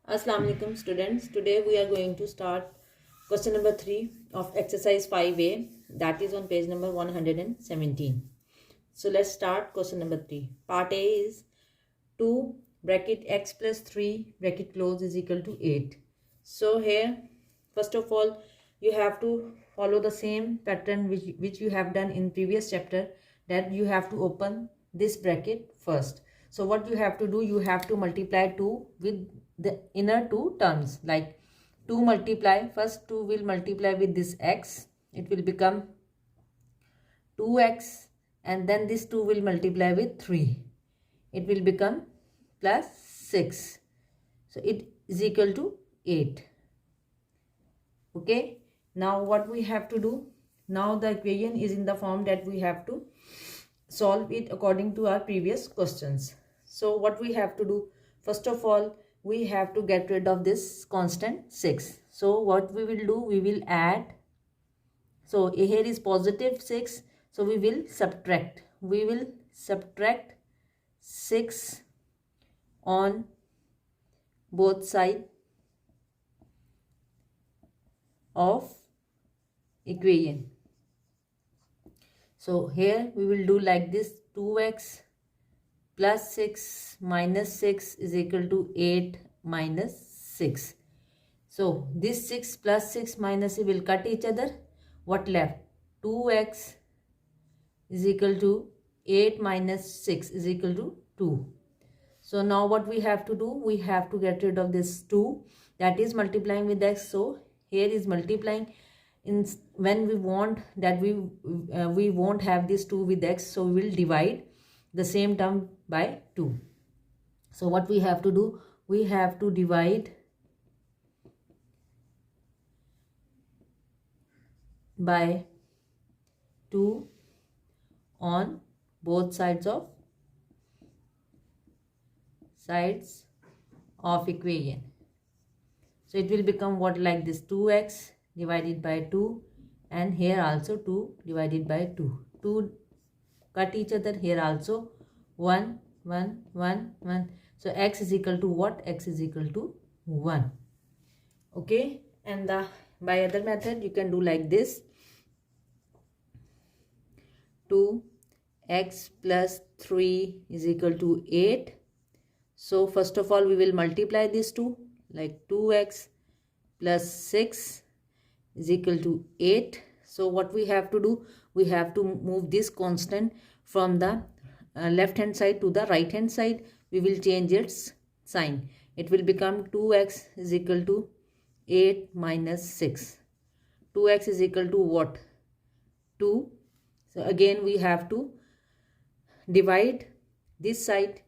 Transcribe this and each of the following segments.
Assalamu alaikum students. Today we are going to start question number 3 of exercise 5a, that is on page number 117. So let's start question number 3. Part A is 2 bracket x plus 3 bracket close is equal to 8. So here first of all you have to follow the same pattern which you have done in previous chapter, that you have to open this bracket first. So what you have to do, you have to multiply 2 with the inner two terms, like 2 multiply, first 2 will multiply with this x, it will become 2x, and then this 2 will multiply with 3, it will become plus 6. So it is equal to 8. Okay, now what we have to do, now the equation is in the form that we have to solve it according to our previous questions. So what we have to do, first of all we have to get rid of this constant 6. So what we will do, we will add, so here is positive 6, so we will subtract 6 on both sides of equation. So here we will do like this, 2x plus 6 minus 6 is equal to 8 minus 6. So this 6 plus 6 minus it will cut each other. What left? 2x is equal to 8 minus 6 is equal to 2. So now what we have to do, we have to get rid of this 2, that is multiplying with x. So here is multiplying. When we want that we won't have this 2 with x, so we will divide the same term by 2. So what we have to do, we have to divide by 2 on both sides of equation. So it will become what, like this, 2x divided by 2, and here also 2 divided by 2. 2 cut each other, here also 1 1 1 1. So x is equal to what? X is equal to 1. Okay, and by other method you can do like this, 2x plus 3 is equal to 8. So first of all we will multiply these two, like 2x plus 6 is equal to 8. So what we have to do, we have to move this constant from the left hand side to the right hand side. We will change its sign. It will become 2x is equal to 8 minus 6. 2x is equal to what? 2. So again we have to divide this side,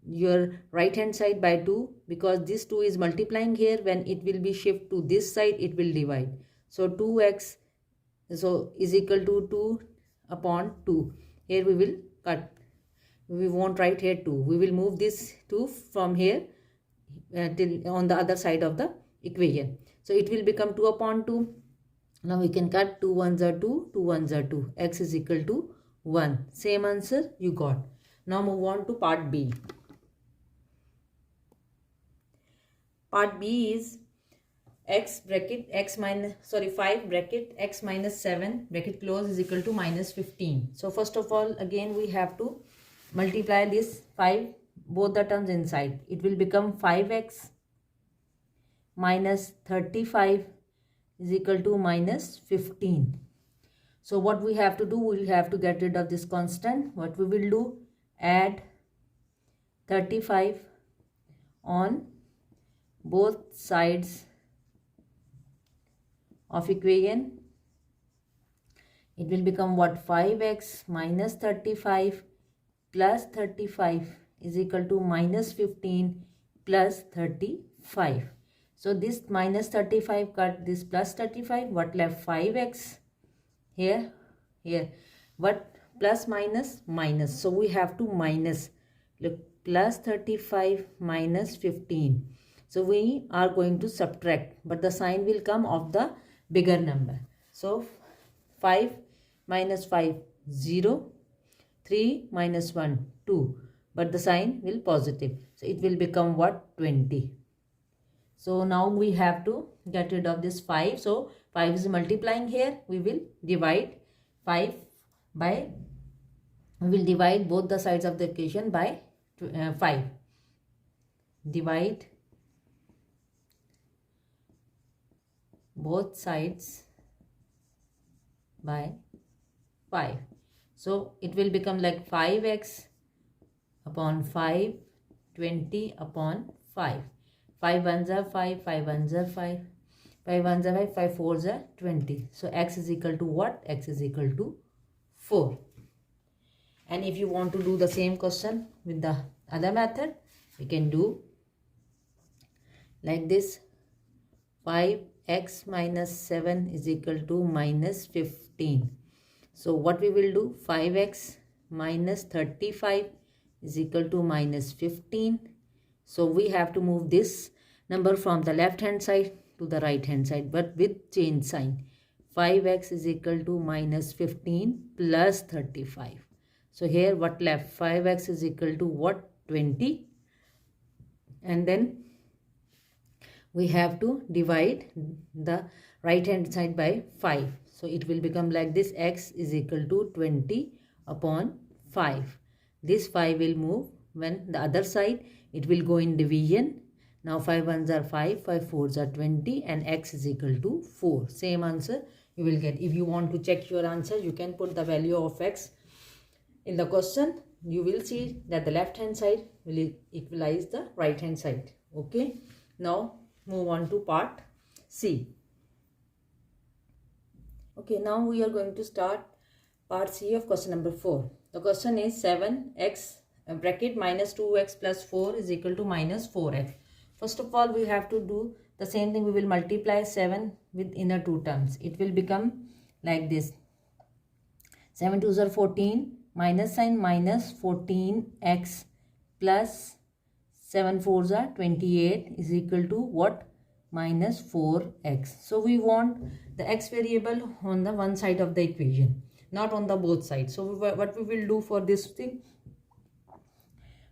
your right hand side, by 2, because this 2 is multiplying here. When it will be shift to this side, it will divide. So 2x so is equal to 2 upon 2. Here we will cut, we won't write here 2, we will move this 2 from here till on the other side of the equation. So it will become 2 upon 2. Now we can cut, 2 ones are 2, 2 ones are 2, x is equal to 1. Same answer you got. Now move on to part B. Part B is 5 bracket x minus 7 bracket close is equal to minus 15. So first of all again we have to multiply this 5, both the terms inside. It will become 5x minus 35 is equal to minus 15. So what we have to do, we will have to get rid of this constant. What we will do, add 35 on both sides of equation. It will become what? 5x minus 35 plus 35 is equal to minus 15 plus 35. So this minus 35 cut this plus 35, what left? 5x here, what? Plus minus minus, so we have to minus. Look, plus 35 minus 15. So we are going to subtract, but the sign will come of the bigger number. So 5 minus 5 0, 3 minus 1 2, but the sign will positive. So it will become what? 20. So now we have to get rid of this 5. So 5 is multiplying here. We will divide 5 by, we will divide both the sides of the equation by 5. Divide both sides by 5. So it will become like 5x upon 5, 20 upon 5. 5 ones are 5, 5 ones are 5, 5 ones are 5, 5 fours are 20. So x is equal to what? X is equal to 4. And if you want to do the same question with the other method, we can do like this. 5x minus 7 is equal to minus 15. So what we will do? 5x minus 35 is equal to minus 15. So we have to move this number from the left hand side to the right hand side, but with change sign. 5x is equal to minus 15 plus 35. So here what left? 5x is equal to what? 20. And then we have to divide the right hand side by 5. So it will become like this. X is equal to 20 upon 5. This 5 will move when the other side, it will go in division. Now 5 ones are 5, 5 fours are 20, and x is equal to 4. Same answer you will get. If you want to check your answer, you can put the value of x in the question. You will see that the left hand side will equalize the right hand side. Okay. Now move on to part C. Okay, now we are going to start part C of question number 4. The question is 7x bracket minus 2x plus 4 is equal to minus 4x. First of all, we have to do the same thing. We will multiply 7 with inner two terms. It will become like this. 7 2s are 14, minus sign minus 14x plus 7 4s are 28 is equal to what? Minus 4x. So we want the x variable on the one side of the equation, not on the both sides. So what we will do for this thing,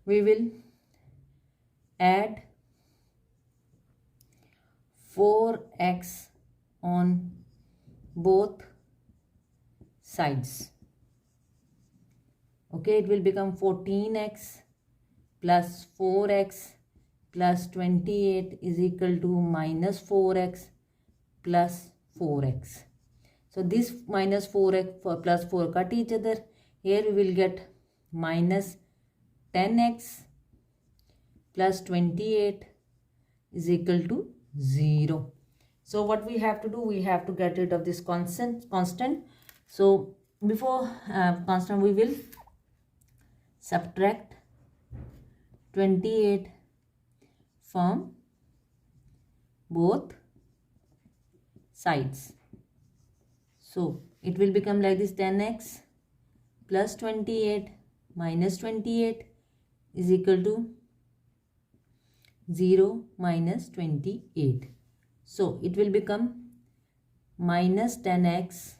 we will add 4x on both sides. Okay, it will become 14x plus 4x plus 28 is equal to minus 4x plus 4x. So this minus 4x plus 4 cut each other. Here we will get minus 10x plus 28 is equal to 0. So what we have to do? We have to get rid of this constant. So before constant, we will subtract 28 from both sides. So it will become like this. 10x plus 28 minus 28 is equal to 0 minus 28. So it will become minus 10x.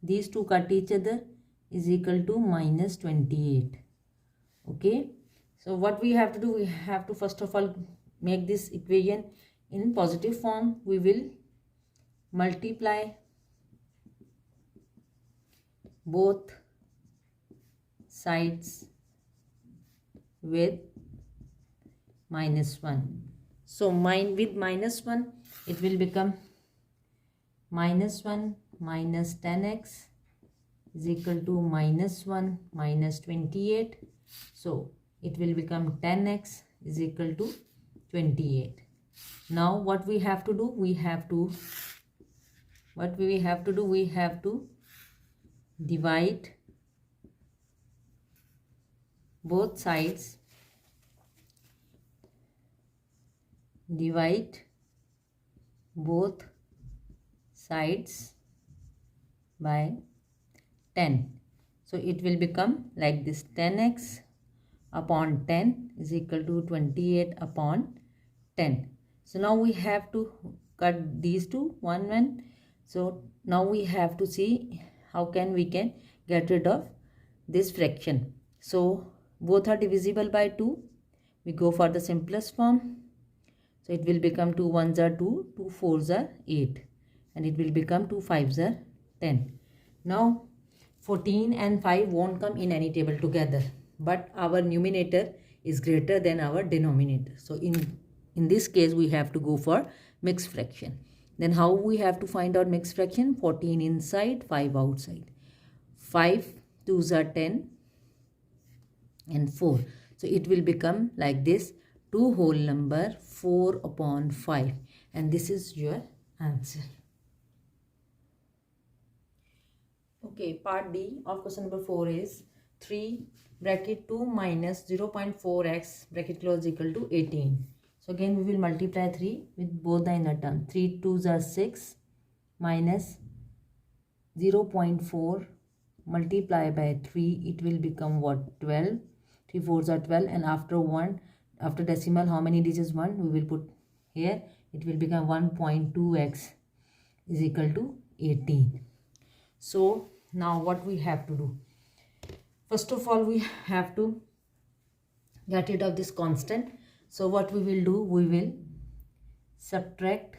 These two cut each other is equal to minus 28. Okay. So what we have to do? We have to first of all make this equation in positive form. We will multiply both sides with minus 1. So with minus 1, it will become minus 1 minus 10x is equal to minus 1 minus 28. So it will become 10x is equal to 28. Now what we have to do? We have to divide both sides. Divide both sides by 10. So it will become like this. 10x upon 10 is equal to 28 upon 10. So now we have to cut these two, 1. So now we have to see how we can get rid of this fraction. So both are divisible by 2. We go for the simplest form. So it will become 2 1s are 2, 2 4s are 8, and it will become 2 5s are 10. Now 14 and 5 won't come in any table together, but our numerator is greater than our denominator. So in this case we have to go for mixed fraction. Then how we have to find out mixed fraction? 14 inside, 5 outside. 5 2s are 10 and 4. So it will become like this, 2 whole number 4 upon 5, and this is your answer. Okay, part D of question number 4 is 3 bracket 2 minus 0.4x bracket close equal to 18. So again we will multiply 3 with both the inner term. 3 2s are 6 minus 0.4 multiply by 3, it will become what? 12. 3 4s are 12, and after decimal, how many digits? 1 we will put here. It will become 1.2x is equal to 18. So now what we have to do? First of all, we have to get rid of this constant. So what we will do? We will subtract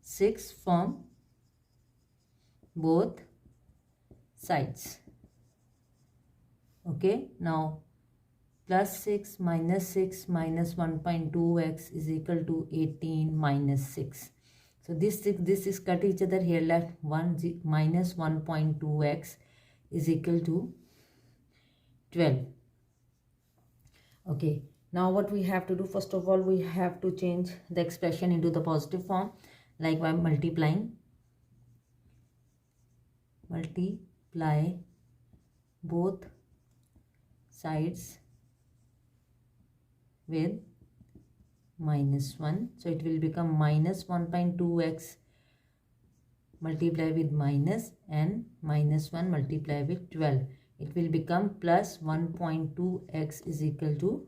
6 from both sides. Okay, now plus 6 minus 1.2x is equal to 18 minus 6. So this is cut each other here, left 1 minus 1.2x is equal to 12. Okay, now what we have to do? First of all, we have to change the expression into the positive form, like by multiply both sides with minus 1. So it will become minus 1.2x multiply with minus, and minus 1 multiply with 12. It will become plus 1.2x is equal to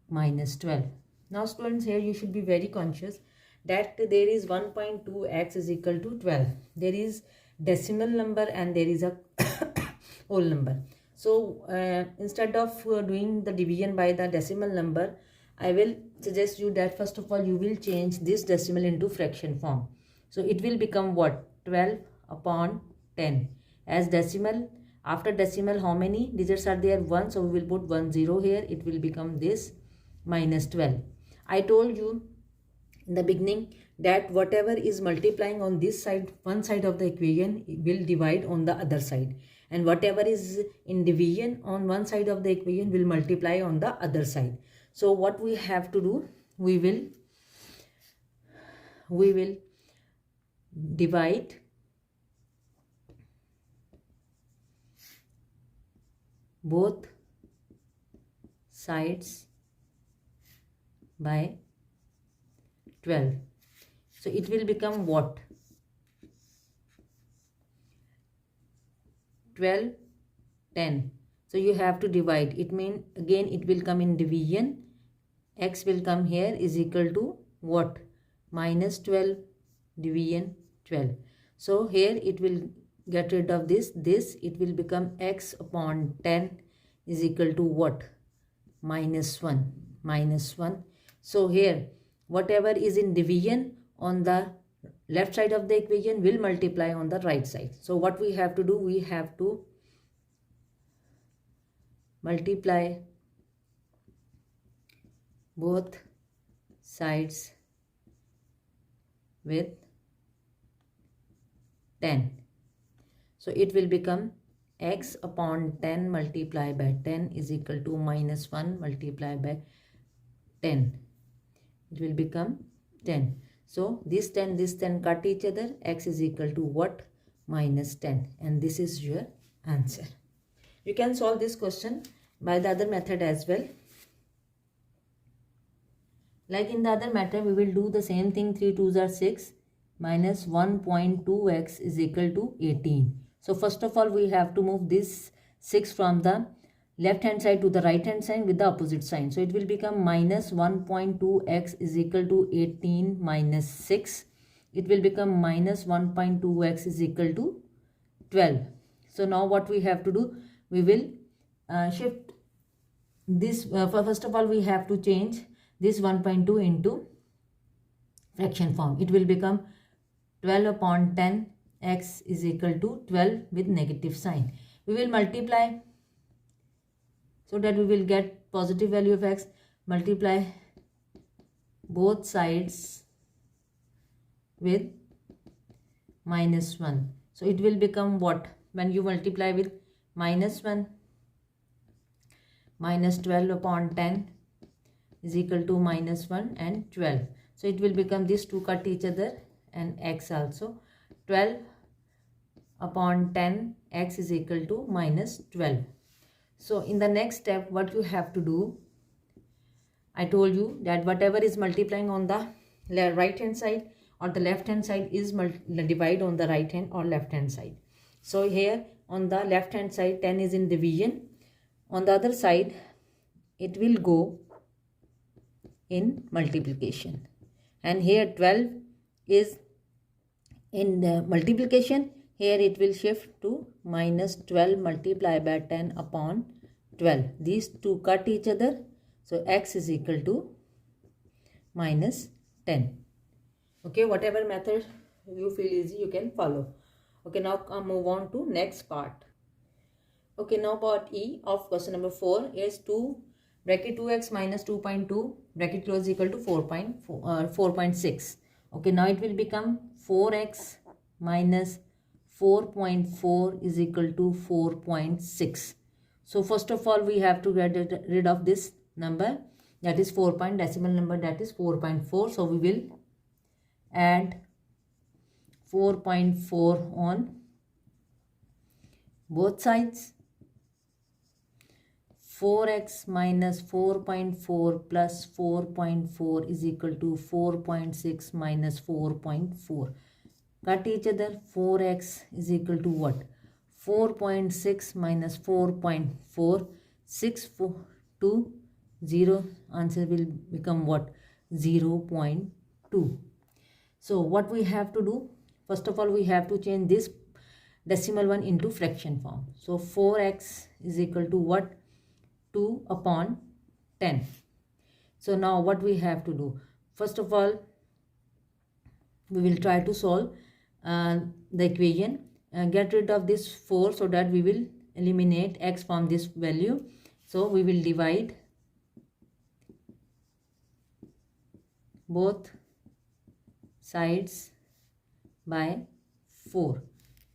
minus 12. Now students, here you should be very conscious that there is 1.2x is equal to 12. There is decimal number and there is a whole number. So instead of doing the division by the decimal number, I will suggest you that first of all you will change this decimal into fraction form. So it will become what? 12 upon 10. As decimal, after decimal how many digits are there? 1. So we will put 1 0 here. It will become this minus 12. I told you in the beginning that whatever is multiplying on this side, one side of the equation, will divide on the other side, and whatever is in division on one side of the equation will multiply on the other side. So what we have to do? We will divide both sides by 12. So it will become what? 12 10. So you have to divide. It means again it will come in division. X will come here is equal to what? Minus 12 division 12. So here it will get rid of this. It will become x upon 10 is equal to what? Minus 1. Minus 1. So here whatever is in division on the left side of the equation will multiply on the right side. So what we have to do? We have to multiply both sides with 10. So it will become x upon 10 multiplied by 10 is equal to minus 1 multiplied by 10. It will become 10. So this 10 cut each other. X is equal to what? Minus 10. And this is your answer. You can solve this question by the other method as well. Like in the other method, we will do the same thing. 3 2s are 6 minus 1.2x is equal to 18. So first of all, we have to move this 6 from the left hand side to the right hand side with the opposite sign. So it will become minus 1.2x is equal to 18 minus 6. It will become minus 1.2x is equal to 12. So now what we have to do? We will shift this. First of all, we have to change this 1.2 into fraction form. It will become 12 upon 10 x is equal to 12 with negative sign. We will multiply so that we will get positive value of x. Multiply both sides with minus 1. So it will become what? When you multiply with minus 1, minus 12 upon 10 is equal to minus 1 and 12. So it will become these two cut each other and x also. 12 upon 10 x is equal to minus 12. So in the next step, what you have to do, I told you that whatever is multiplying on the right hand side or the left hand side is divide on the right hand or left hand side. So here on the left hand side 10 is in division. On the other side it will go in multiplication. And here 12 is in the multiplication. Here it will shift to minus 12 multiplied by 10 upon 12. These two cut each other. So x is equal to minus 10. Okay, whatever method you feel easy, you can follow. Okay, now move on to next part. Okay, now part E of question number 4 is 2 bracket 2x minus 2.2 bracket close equal to 4.6. Okay, now it will become 4x minus 4.4 is equal to 4.6. So first of all we have to get rid of this number, that is 4 point decimal number, that is 4.4. So we will add 4.4 on both sides. 4x minus 4.4 plus 4.4 is equal to 4.6 minus 4.4. Cut each other. 4x is equal to what? 4.6 minus 4.4. 6, 4, 2, 0. Answer will become what? 0.2. So what we have to do? First of all, we have to change this decimal one into fraction form. So 4x is equal to what? 2 upon 10. So now what we have to do? First of all, we will try to solve the equation. Get rid of this 4 so that we will eliminate x from this value. So we will divide both sides by 4.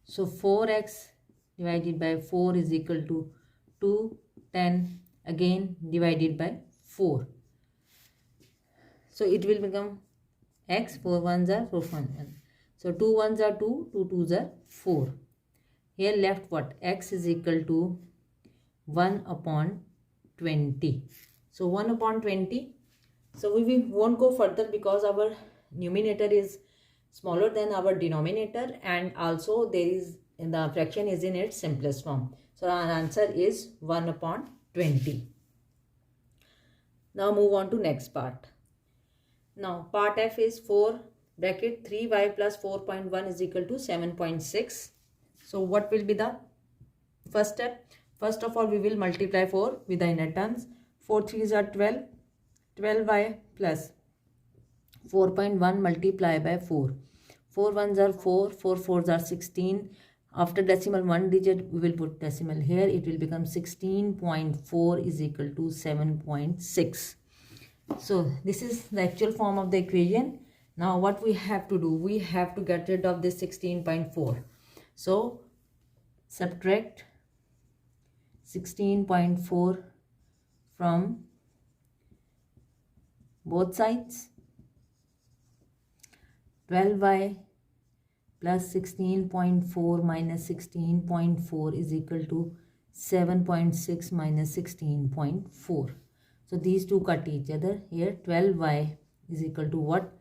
So 4x divided by 4 is equal to 2, 10 again divided by 4. So it will become x, 4 ones are 4 1. So 2 ones are 2, 2 twos are 4. Here left what? X is equal to 1 upon 20. So 1 upon 20. So we won't go further because our numerator is smaller than our denominator, and also there is the fraction is in its simplest form. So our answer is 1 upon 20. Now move on to next part. Now part F is 4 bracket 3y plus 4.1 is equal to 7.6. So what will be the first step? First of all, we will multiply 4 with the inner terms. 4 3s are 12. 12y plus 4.1 multiply by 4. 4 1s are 4. 4 4s are 16. After decimal 1 digit, we will put decimal here. It will become 16.4 is equal to 7.6. So this is the actual form of the equation. Now what we have to do? We have to get rid of this 16.4. So subtract 16.4 from both sides. 12y plus 16.4 minus 16.4 is equal to 7.6 minus 16.4. So these two cut each other. Here 12y is equal to what?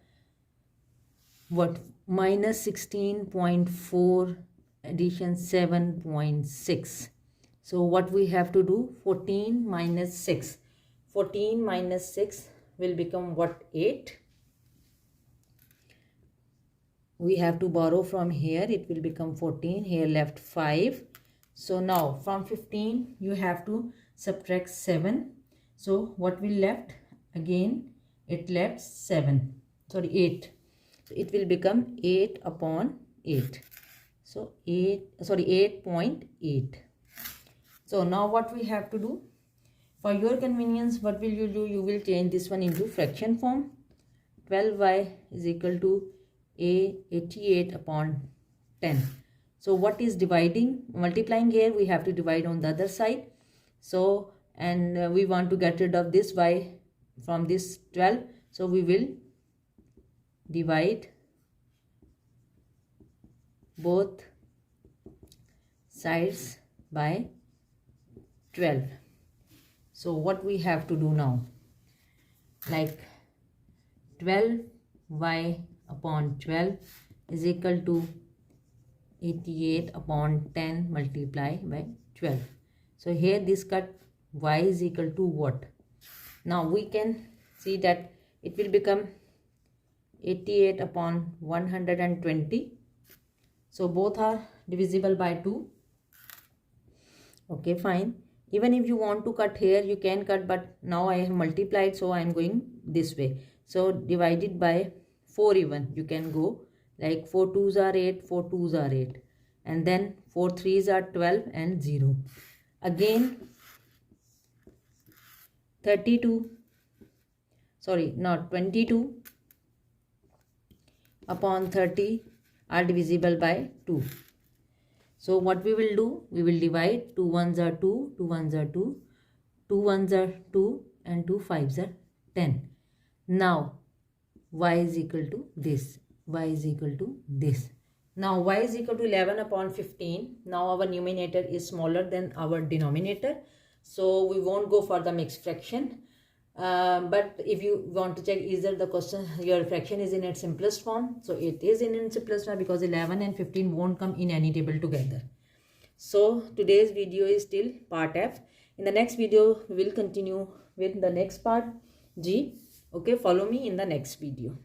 Minus 16.4 addition 7.6. So what we have to do? 14 minus 6. 14 minus 6 will become what? 8. We have to borrow from here. It will become 14. Here left 5. So now from 15 you have to subtract 7. So what will left? Again it left 7. Sorry, 8. So it will become 8 upon 8. So 8.8. So now what we have to do? For your convenience, what will you do? You will change this one into fraction form. 12y is equal to 88 upon 10. So what is dividing? Multiplying here, we have to divide on the other side. So, and we want to get rid of this y from this 12. So we will divide both sides by 12. So what we have to do now? Like 12y upon 12 is equal to 88 upon 10 multiplied by 12. So here this cut y is equal to what? Now we can see that it will become 88 upon 120. So both are divisible by 2. Okay, fine. Even if you want to cut here, you can cut, but now I have multiplied, so I am going this way. So divided by 4 even, you can go like 4 2s are 8, 4 2s are 8. And then 4 3s are 12 and 0. Again 22 upon 30 are divisible by 2. So what we will do? We will divide 2 1s are 2, 2 1s are 2, 2 1s are 2 and 2 5s are 10. Now y is equal to this, y is equal to this. Now y is equal to 11 upon 15. Now our numerator is smaller than our denominator. So we won't go for the mixed fraction. But if you want to check either the question, your fraction is in its simplest form. So it is in its simplest form because 11 and 15 won't come in any table together. So today's video is still part F. In the next video, we will continue with the next part G. Okay, follow me in the next video.